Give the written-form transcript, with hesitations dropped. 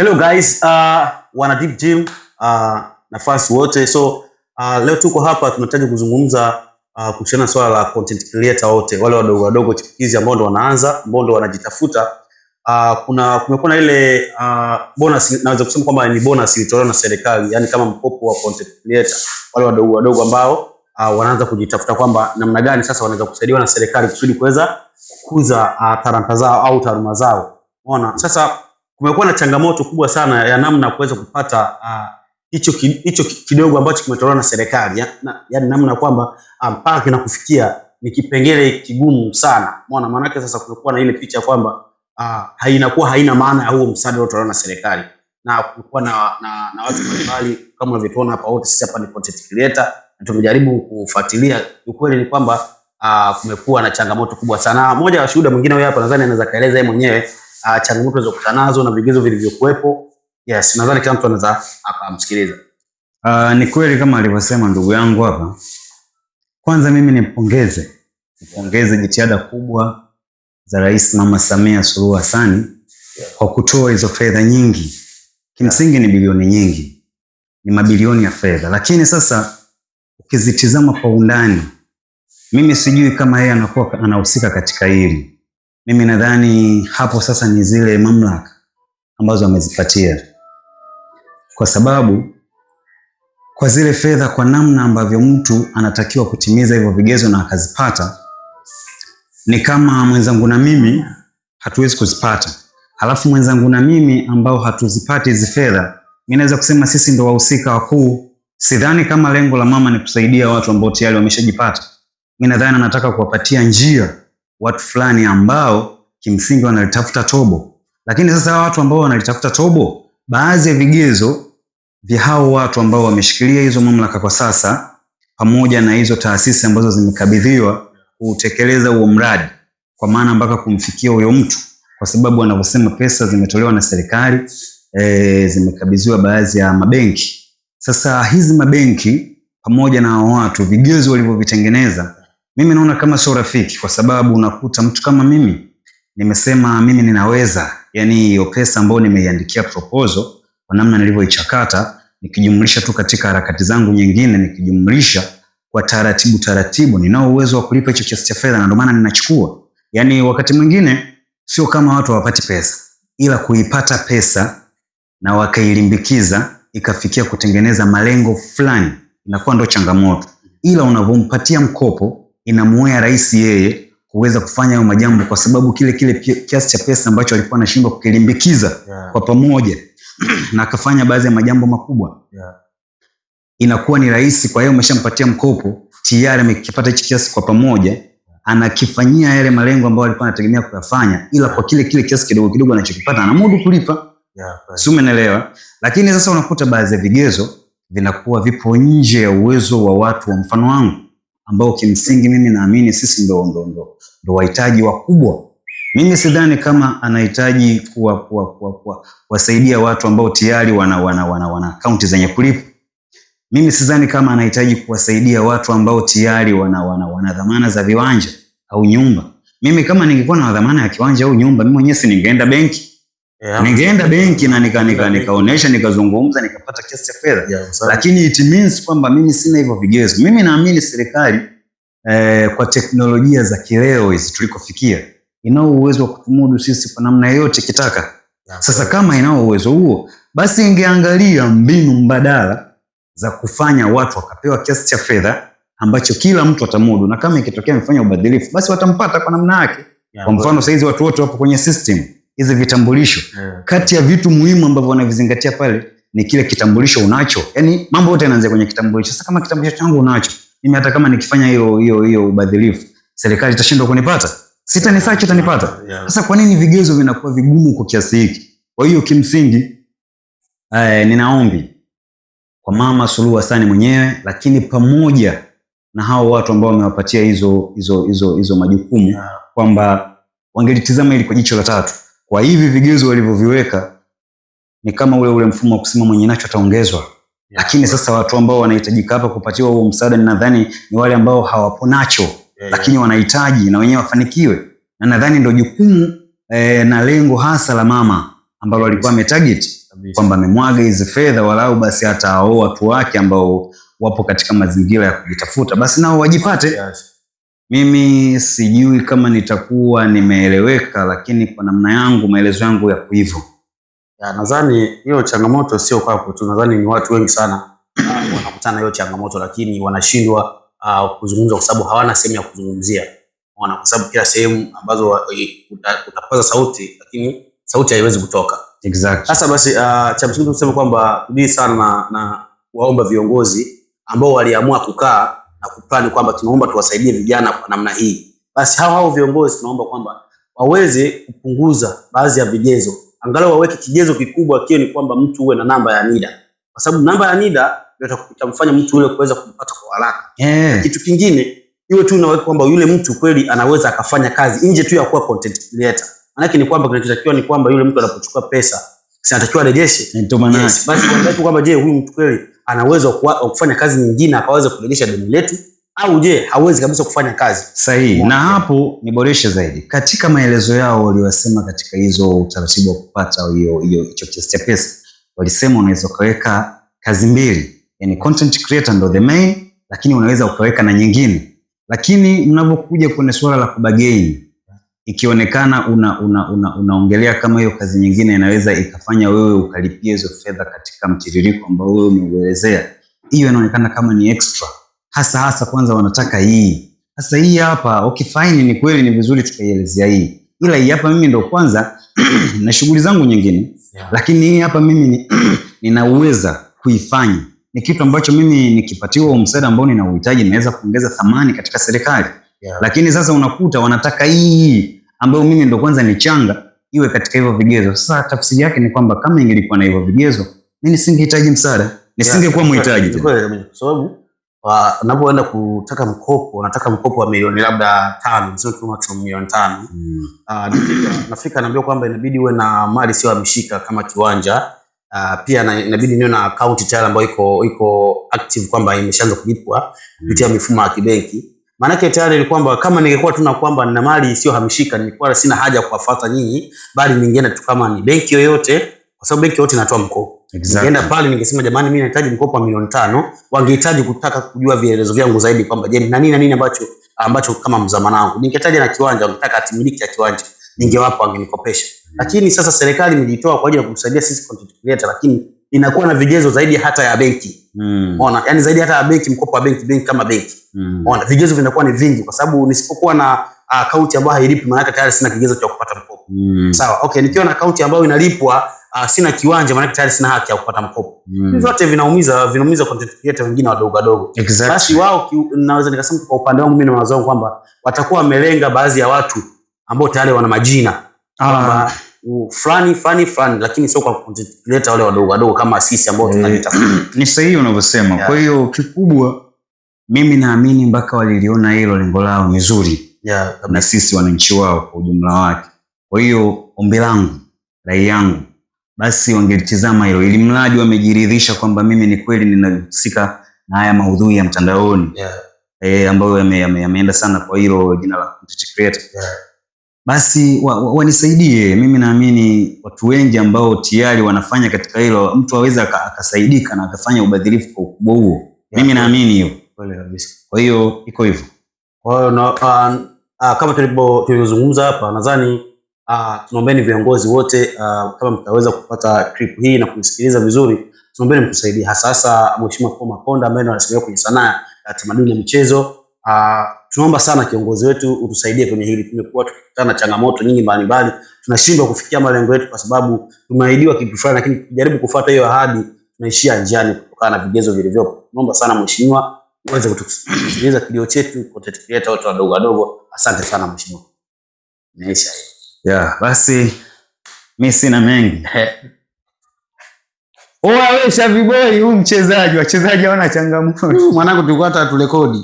Hello guys, wana Deep Gym nafasi wote. So leo tuko hapa tunahitaji kuzungumza kuhusiana swala la content creator wote, wale wadogo wadogo chipukizi ambao ndo wanaanza, ambao ndo wanajitafuta. Kumekuwa na ile bonus, naweza kusema kwamba ni bonus ilitolewa na serikali, yani kama mkopo wa content creator, wale wadogo wadogo ambao wanaanza kujitafuta kwamba namna gani sasa wanaweza kusaidiwa na serikali kusudi kuweza kukuza talanta zao au taaluma zao. Unaona? Sasa kumekuwa na changamoto kubwa sana ya namna kuweza kupata hicho kidogo ambacho kimetolewa na serikali, yaani namna kwamba mpaka kinakufikia ni kipengele kigumu sana. Unaona, maana yake sasa kumekuwa na ile picha kwamba haina maana ya huo msaada uliotolewa na serikali, na kulikuwa na watu mbalimbali kama unavyotuona hapa, wote sisi hapa ni content creator na tumejaribu kufuatilia. Ukweli ni kwamba kumekuwa na changamoto kubwa sana. Moja wa shuhuda mwingine huyu hapa, nadhani anaweza kaeleza yeye mwenyewe changamoto zilizokutana nazo na vigezo vilivyokuwepo. Yes, nadhani kila mtu anaweza akamsikiliza. Ni kweli kama alivyosema ndugu yangu hapa. Kwanza mimi nipongeze jitihada kubwa za Rais Mama Samia Suluhu Hassan kwa kutoa hizo fedha nyingi. Kimsingi ni bilioni nyingi, ni mabilioni ya fedha, lakini sasa ukizitizama kwa undani, mimi sijui kama yeye anakuwa anahusika katika hili. Mimi nadhani hapo sasa ni zile mamlaka ambazo wamezipatia, kwa sababu kwa zile fedha, kwa namna ambavyo mtu anatakiwa kutimiza hivyo vigezo na akazipata, ni kama mwenzangu na mimi hatuwezi kuzipata, halafu mwenzangu na mimi ambao hatuzipati hizi fedha, mimi naweza kusema sisi ndo wahusika wakuu. Sidhani kama lengo la mama ni kusaidia watu ambao tayari wameshajipata. Mimi nadhani anataka kuwapatia njia watu fulani ambao kimsingi wanalitafuta tobo. Lakini sasa watu ambao wanalitafuta tobo, baadhi ya vigezo vya hao watu ambao wameshikilia hizo mamlaka kwa sasa, pamoja na hizo taasisi ambazo zimekabidhiwa kutekeleza huo mradi, kwa maana mpaka kumfikia huyo mtu, kwa sababu wanavyosema pesa zimetolewa na serikali, zimekabidhiwa baadhi ya mabenki. Sasa hizi mabenki pamoja na watu, vigezo walivyovitengeneza, mimi naona kama sio rafiki, kwa sababu unakuta mtu kama mimi nimesema mimi ninaweza, yani hiyo pesa ambayo nimeiandikia proposal kwa namna nilivyoichakata, nikijumlisha tu katika harakati zangu nyingine, nikijumlisha kwa taratibu, ninao uwezo wa kulipa hicho kiasi cha fedha, na ndio maana ninachukua. Yani wakati mwingine sio kama watu hawapati pesa, ila kuipata pesa na wakailimbikiza ikafikia kutengeneza malengo fulani inakuwa ndo changamoto. Ila unavompatia mkopo inamuwea rais yeye kuweza kufanya hayo majambo, kwa sababu kile kiasi cha pesa ambacho alikuwa anashindwa kukilimbikiza kwa pamoja na akafanya baadhi ya majambo makubwa, inakuwa ni rahisi. Kwa hiyo umeshampatia mkopo tayari, amekipata hicho kiasi kwa pamoja, anakifanyia yale malengo ambayo alikuwa anategemea kuyafanya, ila kwa kile kiasi kidogo anachokipata anamudu kulipa. Si umeelewa? Lakini sasa unakuta baadhi ya vigezo vinakuwa vipo nje ya uwezo wa watu wa mfano wangu, ambao kimsingi mimi naamini sisi ndo wahitaji wakubwa. Mimi sidhani kama anahitaji kuwasaidia watu ambao tayari wana akaunti zenye kulipa. Mimi sidhani kama anahitaji kuwasaidia watu ambao tayari wana dhamana za viwanja au nyumba. Mimi kama ningekuwa na dhamana ya kiwanja au nyumba, mimi mwenyewe ningeenda benki. Ningeenda benki na nikaonesha, nikazungumza, nikapata kiasi cha fedha. Lakini it means kwamba mimi sina hivyo vigezo. Mimi naamini serikali kwa teknolojia za kileo hizi tulikofikia, inao uwezo wa kutumudu sisi kwa namna yote kitaka. Sasa kama inao uwezo huo, basi ingeangalia mbinu mbadala za kufanya watu wakapewa kiasi cha fedha ambacho kila mtu atamudu, na kama ikitokea amefanya ubadhilifu, basi watampata kwa namna yake. Kwa mfano saizi watu wote wapo kwenye system hizi vitambulisho. Kati ya vitu muhimu ambavyo wanavizingatia pale ni kile kitambulisho unacho. Yani mambo yote yanaanzia kwenye kitambulisho. Sasa kama kitambulisho changu unacho, mimi hata kama nikifanya hiyo ubadhilifu, serikali itashindwa kunipata? Sitanisearch, itanipata. Sasa kwa nini vigezo vinakuwa vigumu kwa kiasi hiki? Kwa hiyo kimsingi ninaombi kwa Mama Suluhu Hassan mwenyewe, lakini pamoja na hao watu ambao wamewapatia hizo majukumu, kwamba wangelitizama ili kwa jicho la tatu. Kwa hivi vigezo walivyoviweka ni kama ule mfumo wa kusema mwenye nacho ataongezwa. Lakini sasa watu ambao wanahitajika hapa kupatiwa huo msaada, ninadhani ni wale ambao hawapo nacho, lakini wanahitaji na wenyewe wafanikiwe. Na nadhani ndio jukumu na lengo hasa la mama ambalo alikuwa ametarget kwamba amemwaga hizi fedha, walau basi hata hao watu wake ambao wapo katika mazingira ya kujitafuta basi nao wajipate. Yes. Mimi sijui kama nitakuwa nimeeleweka, lakini kwa namna yangu maelezo yangu yako hivyo. Nadhani hiyo changamoto sio kwako tu, nadhani ni watu wengi sana wanakutana hiyo changamoto, lakini wanashindwa kuzungumza kwa sababu hawana sehemu ya kuzungumzia. Kwa sababu kila sehemu ambazo utapaza sauti, lakini sauti haiwezi kutoka. Exactly. Sasa basi cha msingi tuseme kwamba tudii sana na waomba viongozi ambao waliamua kukaa na kuplani kwamba tunaomba tuwasaidie vijana kwa namna hii. Basi hao viongozi tunaomba kwamba waweze kupunguza baadhi ya vigezo. Angalau waweke kigezo kikubwa kile ni kwamba mtu uwe na namba ya NIDA. Kwa sababu namba ya NIDA ndio itamfanya mtu yule kuweza kumpata kwa haraka. Kitu kingine iwe tu unaweka kwamba yule mtu kweli anaweza akafanya kazi nje tu ya kuwa content creator. Maana ni kwamba kinachotakiwa ni kwamba yule mtu anapochukua pesa sinatakiwa arejeshe. Ndio maana. Yes. Basi kuangalia kwamba je, huyu mtu kweli ana uwezo wa kufanya kazi nyingine akaweza kurejesha deni letu, au je hawezi kabisa kufanya kazi. Sahihi. Na hapo niboreshe zaidi. Katika maelezo yao waliwasema katika hizo utaratibu wa kupata hicho kiasi cha pesa, walisema unaweza ukaweka kazi mbili. Yaani content creator ndo the main, lakini unaweza ukaweka na nyingine. Lakini mnavyokuja kwenye swala la kubagain, ikionekana unaongelea kama hiyo kazi nyingine inaweza ikafanya wewe ukalipia hizo fedha katika mtiririko ambao wewe umeuelezea, hiyo inaonekana kama ni extra. Hasa kwanza wanataka hii. Sasa hii hapa okay fine, ni kweli ni vizuri tukaielezea hii. Ila hii hapa mimi ndo kwanza na shughuli zangu nyingine. Lakini hii hapa mimi ninaweza kuifanya. Ni kitu ambacho mimi nikipatiwa msaada ambao ninauhitaji naweza kuongeza thamani katika serikali. Lakini sasa unakuta wanataka hii ambayo mimi ndo kwanza ni changa iwe katika hivyo vigezo. Sasa tafsiri yake ni kwamba kama ingelikuwa na hivyo vigezo, mimi nisingehitaji msaada, nisingekuwa mhitaji tena. Kwa sababu unapoenda kutaka mkopo, unataka mkopo wa milioni labda 5, sio tu maximum milioni 5. Nafika naambia kwamba inabidi uwe na mali sio hamishika kama kiwanja. Pia inabidi niwe na account tayari ambayo iko active kwamba imeshaanza kulipwa kupitia mifumo ya kibenki. Maana yake tayari ni kwamba kama ningekuwa tu na kwamba nina mali sio hamishika, nilikuwa sina haja ya kuwafuata nyinyi, bali ningeenda tu kama ni benki yoyote, kwa sababu benki yote inatoa mkopo. Ningeenda pale ningesema jamani, mimi nahitaji mkopo wa milioni 5, wangehitaji kutaka kujua vielezo vyangu zaidi kwamba je, na nini ambacho kama mzamana wangu. Ningetaja na kiwanja, nataka atimiliki ya kiwanja, ningewapa wangenikopesha. Lakini sasa serikali imejitoa kwa ajili ya kumsaidia sisi content creator, lakini inakuwa na vigezo zaidi hata ya benki. Unaona, yani zaidi hata ya benki, mkopo wa benki kama benki. Unaona, vigezo vinakuwa ni vingi kwa sababu nisipokuwa na account ambayo hailipi, maana yake tayari sina kigezo cha kupata mkopo. Sawa, okay, nikiwa na account ambayo inalipwa, sina kiwanja, maana yake tayari sina haki ya kupata mkopo. Vyote vinaumiza content creator wengine wadogo. Basi wao naweza nikasema kwa upande wangu mimi na mawazo kwamba watakuwa wamelenga baadhi ya watu ambao tayari wana majina. Fulani, lakini sio kwa content creator wale wadogo kama sisi ambao tunajitafuta. Ni sahihi unavyosema. Kwa hiyo kikubwa mimi naamini mpaka waliliona hilo lengo lao ni zuri. Na sisi wananchi wao kwa ujumla wake. Kwa hiyo ombi langu, rai yangu, basi wangelitizama hilo ili mradi wamejiridhisha kwamba mimi ni kweli ninahusika na haya maudhui ya mtandaoni. Ambayo yameenda sana kwa hilo jina la content creator. Basi wanisaidie. Mimi naamini watu wengi ambao tayari wanafanya katika hilo, mtu aweza akasaidika na akafanya ubadhirifu kwa ukubwa huo. Mimi naamini hiyo. Kweli kabisa. Kwa hiyo iko hivyo. Kwa hiyo kama tulivyozungumza hapa, nadhani tunaombeni viongozi wote kama mtaweza kupata clip hii na kusikiliza vizuri, tunaombeni mtusaidie, hasa Mheshimiwa Paul Makonda ambaye anasimamia kwenye sanaa ya tamaduni na michezo. Tunaomba sana kiongozi wetu utusaidie kwenye hili. Tumekuwa tukikutana na changamoto nyingi mbalimbali, tunashindwa kufikia malengo yetu kwa sababu tumeahidiwa kitu fulani, lakini tukijaribu kufuata hiyo ahadi tunaishia njiani kutokana na vigezo vilivyopo. Tunaomba sana mheshimiwa uweze kutusikiliza kilio chetu, content creator wote wadogo. Asante sana mheshimiwa. Nimeisha hiyo. Basi mimi sina mengi. Wewe Shavi Boy, huyu mchezaji, wachezaji hawana changamoto. Mwanangu tulikuwa hata turekodi.